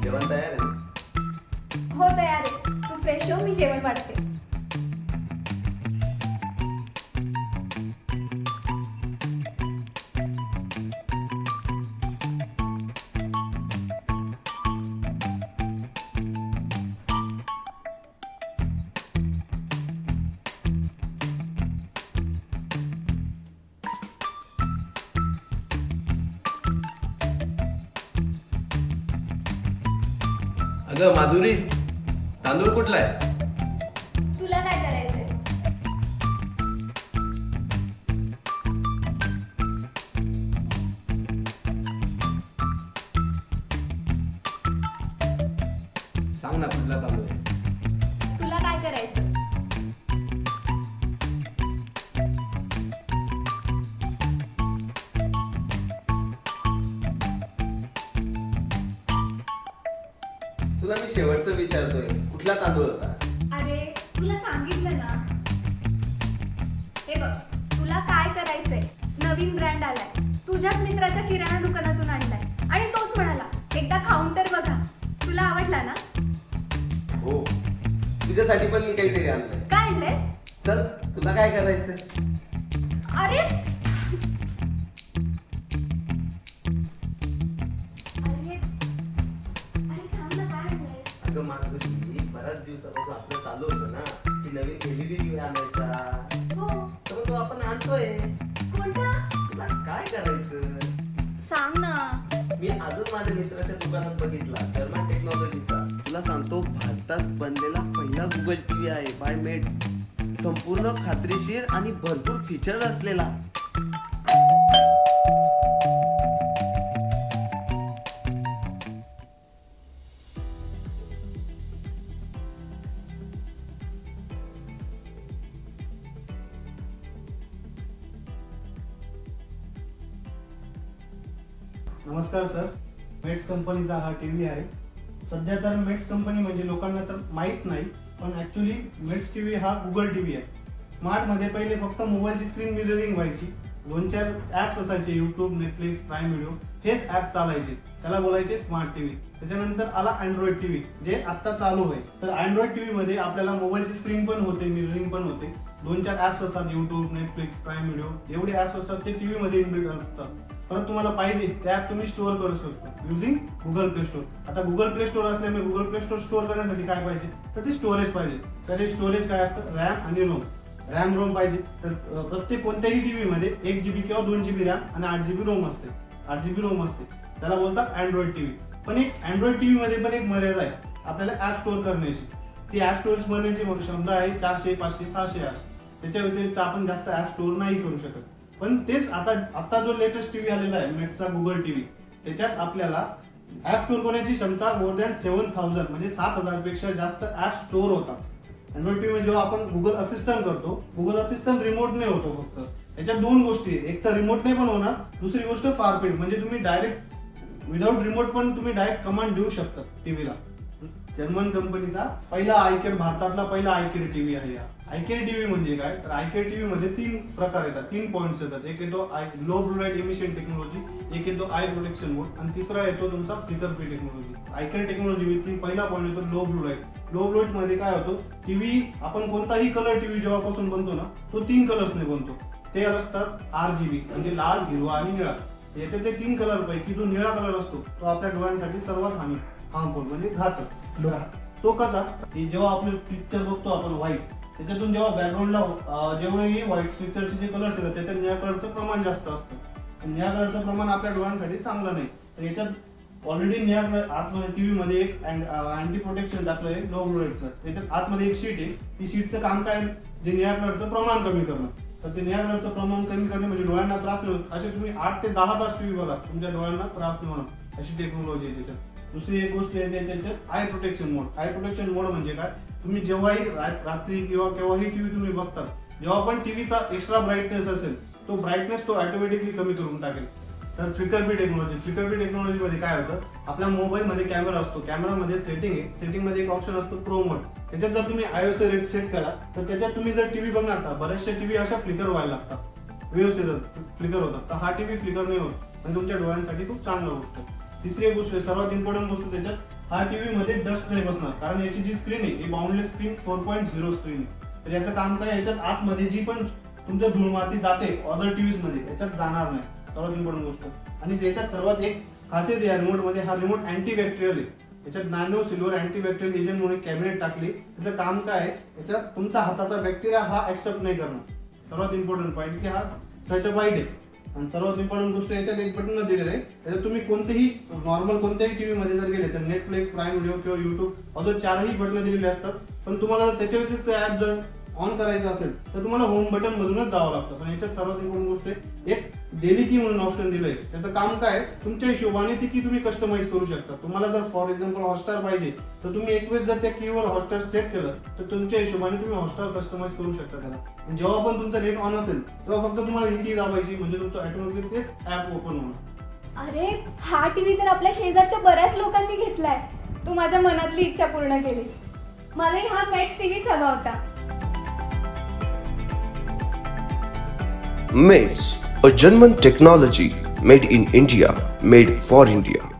जेवण तयार आहे ना? हो तयार आहे. तू फ्रेश हो, मी जेवण वाढते. अगं माधुरी, तांदूळ कुठला आहे? तुला काय करायचंय? सांग ना कुठला तांदूळ आहे? तुला काय करायचं? तुला मी शेवटचं विचारतोय, कुठला तांदूळ होता? अरे तुला सांगितलं ना. हे बघ, तुला काय करायचंय? नवीन ब्रँड आलाय, तुझ्याच मित्राच्या किराणा दुकानातून आणलाय आणि तोच म्हणाला एकदा खाऊन तर बघा. तुला आवडला ना? हो, तुझ्यासाठी पण मी काहीतरी आणलंय. काय आणलंयस? चल, तुला काय करायचंय? अरे अरे अरे सांग ना काय आणलंयस? अगं माधुरी, बऱ्याच दिवसापासून आपलं चालू होतं ना की नवीन एलईडी टीव्ही आणायचा. हो. तर तो आपण आणतोय. कोणता? तुला काय करायचं? सांग ना. मी आजच माझ्या मित्राच्या दुकानात बघितला, जर्मन टेक्नॉलॉजीचा. तुला सांगतो, भारतात बनलेला पहिला गुगल टीव्ही आहे बाय मेट्स. संपूर्ण खात्रीशीर आणि भरपूर फीचर असलेला. नमस्कार सर, मेट्स कंपनीचा हा टीव्ही आहे. सध्या तर मेट्स कंपनी म्हणजे लोकांना तर माहीत नाही, पण ॲक्च्युली मेट्स टीव्ही हा गुगल टीव्ही आहे. स्मार्टमध्ये पहिले फक्त मोबाईलची स्क्रीन मिररिंग व्हायची, 2-4 ॲप्स असायचे, यूट्यूब, नेटफ्लिक्स, प्राईम व्हिडिओ, हेच ॲप चालायचे, त्याला बोलायचे स्मार्ट टीव्ही. त्याच्यानंतर आला अँड्रॉइड टीव्ही, जे आत्ता चालू आहे. तर अँड्रॉइड टीव्हीमध्ये आपल्याला मोबाईलची स्क्रीन पण होते, मिररिंग पण होते, 2-4 ॲप्स असतात, यूट्यूब, नेटफ्लिक्स, प्राईम व्हिडिओ, एवढे ॲप्स असतात ते टीव्हीमध्ये इनबिल्ट असतात. परत तुम्हाला पाहिजे ते ॲप तुम्ही स्टोअर करू शकता युझिंग गुगल प्ले स्टोअर. आता गुगल प्ले स्टोअर असल्यामुळे गुगल प्ले स्टोअर स्टोअर करण्यासाठी काय पाहिजे, तर ते स्टोरेज पाहिजे. तर ते स्टोरेज काय असतं, रॅम आणि रोम. रॅम रोम पाहिजे, तर प्रत्येक कोणत्याही टीव्हीमध्ये 1 GB किंवा 2 GB रॅम आणि 8 GB रोम असते. 8 GB रोम असते, त्याला बोलतात अँड्रॉइड टीव्ही. पण एक अँड्रॉइड टीव्ही मध्ये पण एक मर्यादा आहे आपल्याला ॲप स्टोअर करण्याची. ती ॲप स्टोरेज करण्याची क्षमता आहे 400, 500, 600 ॲप्स. त्याच्या व्यतिरिक्त आपण जास्त ॲप स्टोअर नाही करू शकत. पण तेच आता जो लेटेस्ट टीव्ही आलेला आहे मेट्सचा गुगल टीव्ही, त्याच्यात आपल्याला ॲप स्टोअर करण्याची क्षमता मोर दॅन 7000 म्हणजे 7000 पेक्षा जास्त ॲप स्टोअर होतात. अँड्रॉइड टीव्ही जेव्हा आपण गुगल असिस्टंट करतो, गुगल असिस्टंट रिमोटने होतो फक्त. याच्यात 2 गोष्टी आहेत, एक तर रिमोटने पण होणार, दुसरी गोष्ट फारफील्ड म्हणजे तुम्ही डायरेक्ट विदाउट रिमोट पण तुम्ही डायरेक्ट कमांड देऊ शकता टीव्हीला. जर्मन कंपनीचा पहिला आयकेअर, भारतातला पहिला आयकेअर टीव्ही आहे. आयकेअर टीव्ही म्हणजे काय, तर आयकेअर टीव्ही मध्ये 3 प्रकार येतात, 3 पॉईंट्स येतात. एक येतो low blue light emission technology, एक येतो आय प्रोटेक्शन मोड आणि तिसरा येतो तुमचा फ्लिकर फ्री टेक्नॉलॉजी. आयकेअर टेक्नॉलॉजी मध्ये पहिला पॉईंट येतो low blue light. Low blue light मध्ये काय होतं, टीव्ही आपण कोणताही कलर टीव्ही जेव्हापासून बनतो ना, तो 3 कलर्सने बनतो. ते असतात RGB म्हणजे लाल, हिरवा आणि निळा. याच्यातले 3 कलर पैकी जो निळा कलर असतो तो आपल्या डोळ्यांसाठी सर्वात हार्मफुल म्हणजे घातक. तो कसा, की जेव्हा आपले पिक्चर बघतो आपण व्हाईट, त्याच्यातून जेव्हा बॅकग्राऊंडला जेवढे व्हाईट पिक्चरचे जे कलर्स येतात त्याच्यात निळ्या कलरचं प्रमाण जास्त असतं. निळ्या कलरचं प्रमाण आपल्या डोळ्यांसाठी चांगलं नाही. तर याच्यात ऑलरेडी निळ्या कलर आतमध्ये टीव्ही मध्ये एक अँटी प्रोटेक्शन टाकलं आहे लो ब्लू लाईटचं. त्याच्यात आतमध्ये एक शीट आहे, ती शीटचं काम काय, जे निळ्या कलरचं प्रमाण कमी करणं. तर ते निळ्या कलरचं प्रमाण कमी करणे म्हणजे डोळ्यांना त्रास नाही होत. असे तुम्ही 8 ते 10 तास टीव्ही बघा, तुमच्या डोळ्यांना त्रास नाही होणार, अशी टेक्नॉलॉजी आहे त्याच्यात. दुसरी एक गोष्ट आहे त्याच्यात eye protection mode. Eye protection mode म्हणजे काय, तुम्ही जेव्हाही रात्री किंवा केव्हाही टीव्ही तुम्ही बघतात, जेव्हा पण टीव्हीचा एक्स्ट्रा ब्राईटनेस असेल, तो ब्राईटनेस तो ऑटोमॅटिकली कमी करून टाकेल. तर flicker free technology. Flicker free technology मध्ये काय होतं, आपल्या मोबाईलमध्ये कॅमेरा असतो, कॅमेरामध्ये सेटिंग आहे, सेटिंगमध्ये एक ऑप्शन असतो प्रो मोड. त्याच्यात जर तुम्ही आयओएस रेट सेट करा, तर त्याच्यात तुम्ही जर टीव्ही बघणार तर बरेचसे टीव्ही अशा फ्लिकर व्हायला लागतात, व्यवस्थित फ्लिकर होतात. तर हा टीव्ही फ्लिकर नाही होत, म्हणजे तुमच्या डोळ्यांसाठी खूप चांगलं गोष्ट आहे. तिसरी एक गोष्ट, सर्वात इम्पॉर्टंट गोष्ट त्याच्यात, हा टीव्ही मध्ये डस्ट नाही बसणार, कारण याची जी स्क्रीन आहे ही बाउंडलेस स्क्रीन 4.0 स्क्रीन आहे. तर याचं काम काय, याच्यात आतमध्ये जी पण तुमच्या धूळ माती जाते अदर टीव्हीज मध्ये याच्यात जाणार नाही, सर्वात इम्पॉर्टंट गोष्ट. आणि याच्यात सर्वात एक खासियत या रिमोट मध्ये, हा रिमोट अँटी बॅक्टेरियल आहे. याच्यात nano silver anti bacterial agent म्हणून कॅबिनेट टाकली. त्याचं काम काय आहे, याच्यात तुमचा हाताचा बॅक्टेरिया हा ऍक्सेप्ट नाही करणार. सर्वात इम्पॉर्टंट पॉईंट की हा सर्टिफाईड आहे. आणि सर्वात इम्पॉर्टंट गोष्ट, याच्यात एक बटन दिलेलं आहे, त्याच्यात तुम्ही कोणतेही नॉर्मल कोणत्याही टीव्ही मध्ये जर गेले तर नेटफ्लिक्स, प्राईम व्हिडिओ किंवा युट्यूब अजून 4ही बटन दिलेले असतात. पण तुम्हाला त्याच्या व्यतिरिक्त ऍप जर ऑन करायचं असेल तर तुम्हाला होम बटन मधूनच जावं लागतं. पण याच्यात सर्वात इम्पॉर्टंट गोष्ट आहे, एक डेली की म्हणून ऑप्शन दिलंय. त्याचं काम काय, तुमच्या हिशोबाने ती की तुम्ही कस्टमाइज करू शकता. तुम्हाला जर फॉर एक्झाम्पल हॉटस्टार पाहिजे तर तुम्ही एक वेळेस जर त्या कीवर हॉटस्टार सेट केलं तर तुमच्या हिशोबाने तुम्ही हॉटस्टार कस्टमाइज करू शकता त्याला. आणि जेव्हा पण तुमचा नेट ऑन असेल तेव्हा फक्त तुम्हाला ही की दाबायची, म्हणजे तुमचं ऑटोमॅटिकली तेच ऍप ओपन होणार. अरे हा टीव्ही तर आपल्या शेजारच्या बऱ्याच लोकांनी घेतलाय. तू माझ्या मनातली इच्छा पूर्ण केलीस. मलाही हा मेट्स टीव्हीच हवा होता. MATES, a German technology made in India, made for India.